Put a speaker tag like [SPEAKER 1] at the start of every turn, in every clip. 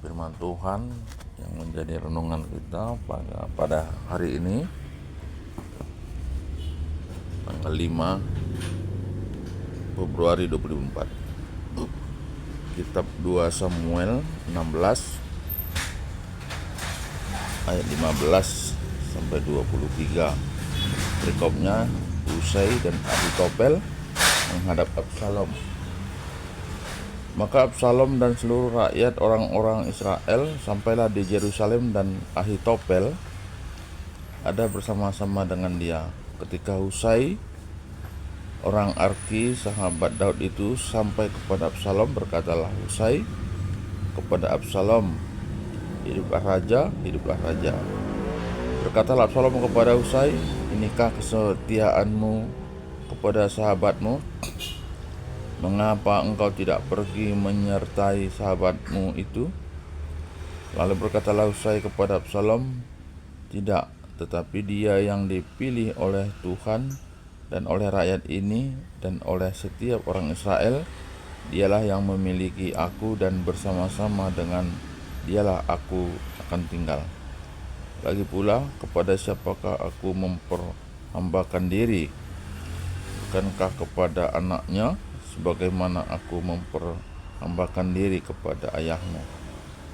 [SPEAKER 1] firman Tuhan yang menjadi renungan kita pada hari ini, tanggal 5 Februari 2024. Kitab 2 Samuel 16 ayat 15 sampai 23. Perikopnya Husai dan Ahitofel menghadap Absalom. Maka Absalom dan seluruh rakyat orang-orang Israel sampailah di Yerusalem, dan Ahitofel ada bersama-sama dengan dia. Ketika Husai, orang Arki, sahabat Daud itu sampai kepada Absalom, berkatalah Husai kepada Absalom, "Hiduplah raja, hiduplah raja." Berkatalah Absalom kepada Husai, "Inikah kesetiaanmu kepada sahabatmu? Mengapa engkau tidak pergi menyertai sahabatmu itu?" Lalu berkatalah Husai kepada Absalom, "Tidak, tetapi dia yang dipilih oleh Tuhan dan oleh rakyat ini dan oleh setiap orang Israel, dialah yang memiliki aku, dan bersama-sama dengan dialah aku akan tinggal. Lagi pula, kepada siapakah aku memperhambakan diri? Bukankah kepada anaknya, sebagaimana aku memperhambakan diri kepada ayahmu?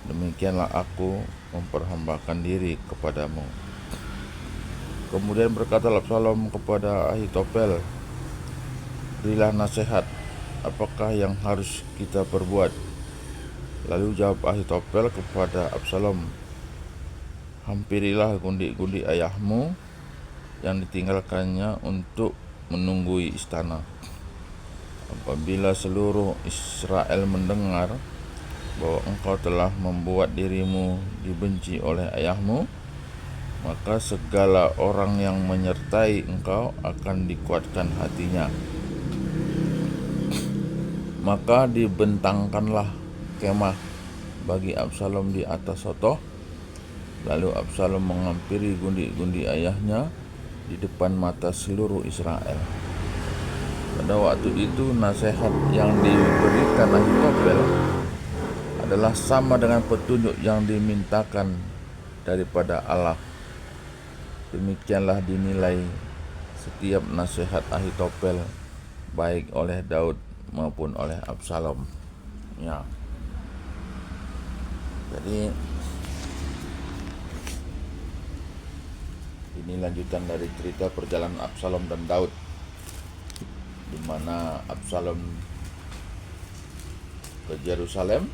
[SPEAKER 1] Demikianlah aku memperhambakan diri kepadamu." Kemudian berkatalah Absalom kepada Ahitofel, "Berilah nasihat, apakah yang harus kita perbuat?" Lalu jawab Ahitofel kepada Absalom, "Hampirilah gundik-gundik ayahmu yang ditinggalkannya untuk menunggui istana. Apabila seluruh Israel mendengar bahwa engkau telah membuat dirimu dibenci oleh ayahmu, maka segala orang yang menyertai engkau akan dikuatkan hatinya." Maka dibentangkanlah kemah bagi Absalom di atas sotoh. Lalu Absalom menghampiri gundik-gundik ayahnya di depan mata seluruh Israel. Pada waktu itu nasihat yang diberikan Ahitofel adalah sama dengan petunjuk yang dimintakan daripada Allah. Demikianlah dinilai setiap nasihat Ahitofel, baik oleh Daud maupun oleh Absalom. Ya. Jadi ini lanjutan dari cerita perjalanan Absalom dan Daud, di mana Absalom ke Yerusalem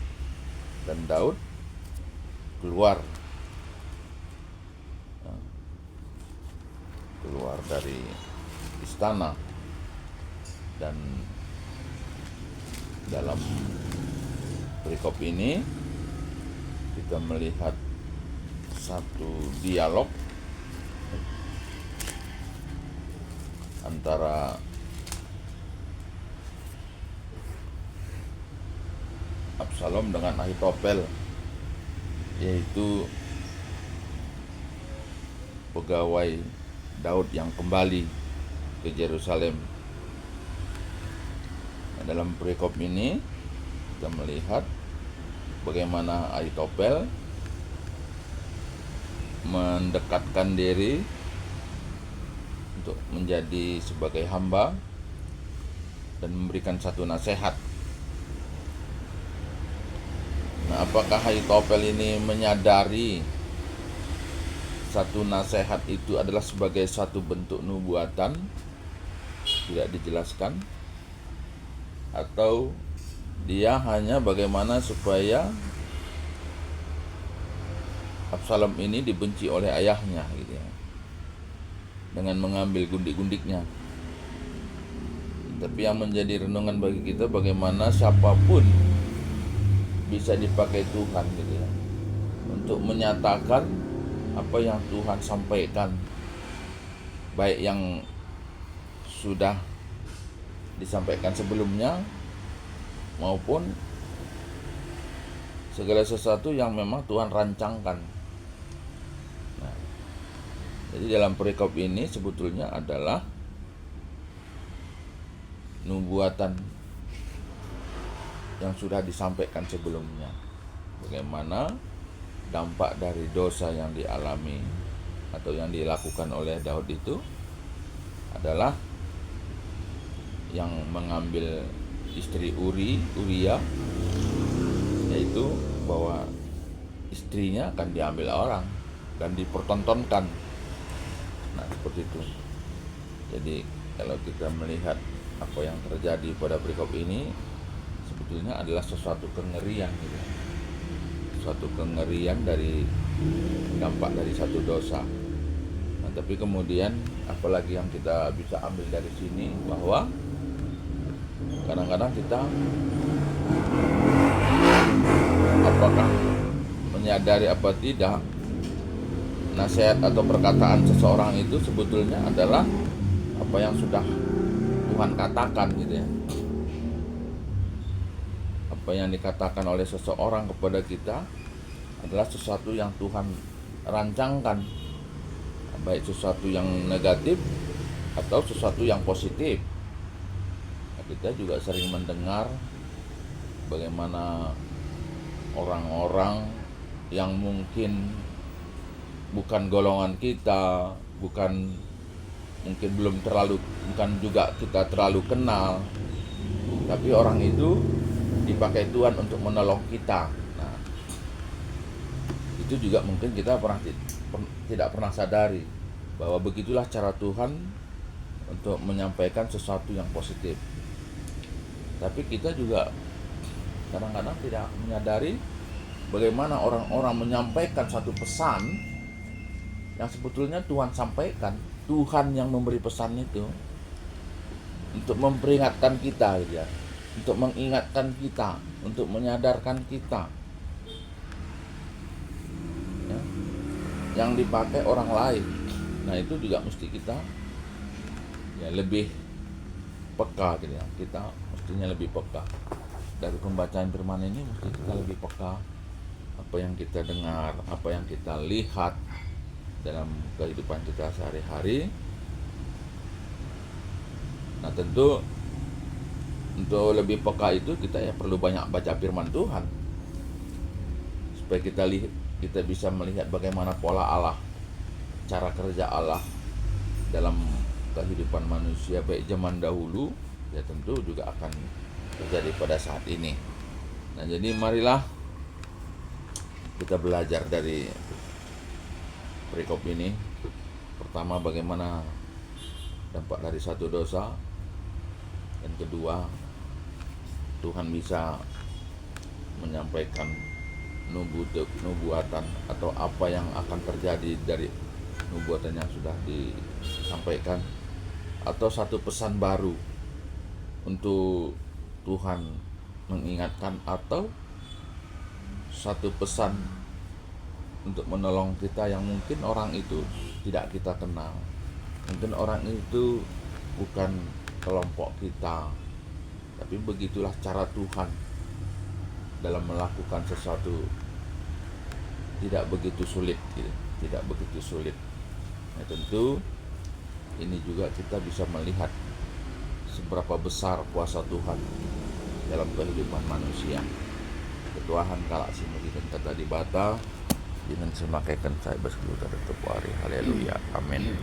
[SPEAKER 1] dan Daud keluar dari istana. Dan dalam perikop ini kita melihat satu dialog antara Absalom dengan Ahitofel, yaitu pegawai Daud yang kembali ke Yerusalem. Nah, dalam perikop ini kita melihat bagaimana Ahitofel mendekatkan diri untuk menjadi sebagai hamba dan memberikan satu nasihat. Nah, apakah Ahitofel ini menyadari satu nasihat itu adalah sebagai satu bentuk nubuatan? Tidak dijelaskan. Atau dia hanya bagaimana supaya Absalom ini dibenci oleh ayahnya, gitu ya, dengan mengambil gundik-gundiknya. Tapi yang menjadi renungan bagi kita, bagaimana siapapun bisa dipakai Tuhan, gitu ya, untuk menyatakan apa yang Tuhan sampaikan, baik yang sudah disampaikan sebelumnya maupun segala sesuatu yang memang Tuhan rancangkan. Nah, jadi dalam perikop ini sebetulnya adalah nubuatan yang sudah disampaikan sebelumnya. bagaimana dampak dari dosa yang dialami atau yang dilakukan oleh Daud itu adalah yang mengambil istri Uria, yaitu bahwa istrinya akan diambil orang dan dipertontonkan. Nah, seperti itu. Jadi kalau kita melihat apa yang terjadi pada perikop ini, sebetulnya adalah sesuatu kengerian gitu. Suatu kengerian dari dampak dari satu dosa. Nah, tapi kemudian apalagi yang kita bisa ambil dari sini, bahwa kadang-kadang kita apakah menyadari apa tidak, nasihat atau perkataan seseorang itu sebetulnya adalah apa yang sudah Tuhan katakan gitu ya. Apa yang dikatakan oleh seseorang kepada kita adalah sesuatu yang Tuhan rancangkan, baik sesuatu yang negatif atau sesuatu yang positif. Nah, kita juga sering mendengar bagaimana orang-orang yang mungkin bukan golongan kita, bukan juga kita terlalu kenal, tapi orang itu dipakai Tuhan untuk menolong kita. Nah, itu juga mungkin kita tidak pernah sadari bahwa begitulah cara Tuhan untuk menyampaikan sesuatu yang positif. Tapi kita juga kadang-kadang tidak menyadari bagaimana orang-orang menyampaikan satu pesan yang sebetulnya Tuhan sampaikan. Tuhan yang memberi pesan itu untuk memperingatkan kita gitu ya, untuk mengingatkan kita, untuk menyadarkan kita ya, yang dipakai orang lain. Nah, itu juga mesti kita ya lebih peka gitu ya. Kita mestinya lebih peka. Dari pembacaan firman ini mesti kita lebih peka apa yang kita dengar, apa yang kita lihat dalam kehidupan kita sehari-hari. Nah, tentu untuk lebih peka itu kita ya perlu banyak baca firman Tuhan supaya kita bisa melihat bagaimana pola Allah, cara kerja Allah dalam kehidupan manusia baik zaman dahulu ya tentu juga akan terjadi pada saat ini. Nah, jadi marilah kita belajar dari perikop ini. Pertama, bagaimana dampak dari satu dosa, dan kedua, Tuhan bisa menyampaikan nubuatan atau apa yang akan terjadi dari nubuatan yang sudah disampaikan, atau satu pesan baru untuk Tuhan mengingatkan, atau satu pesan untuk menolong kita yang mungkin orang itu tidak kita kenal. Mungkin orang itu bukan kelompok kita, tapi begitulah cara Tuhan dalam melakukan sesuatu. Tidak begitu sulit gitu. Tidak begitu sulit. Nah, tentu ini juga kita bisa melihat seberapa besar kuasa Tuhan dalam kehidupan manusia. Ketuahan kalak simuli dan kata di bata, dengan semakaikan saya berseluruh tetap hari. Haleluya. Amin.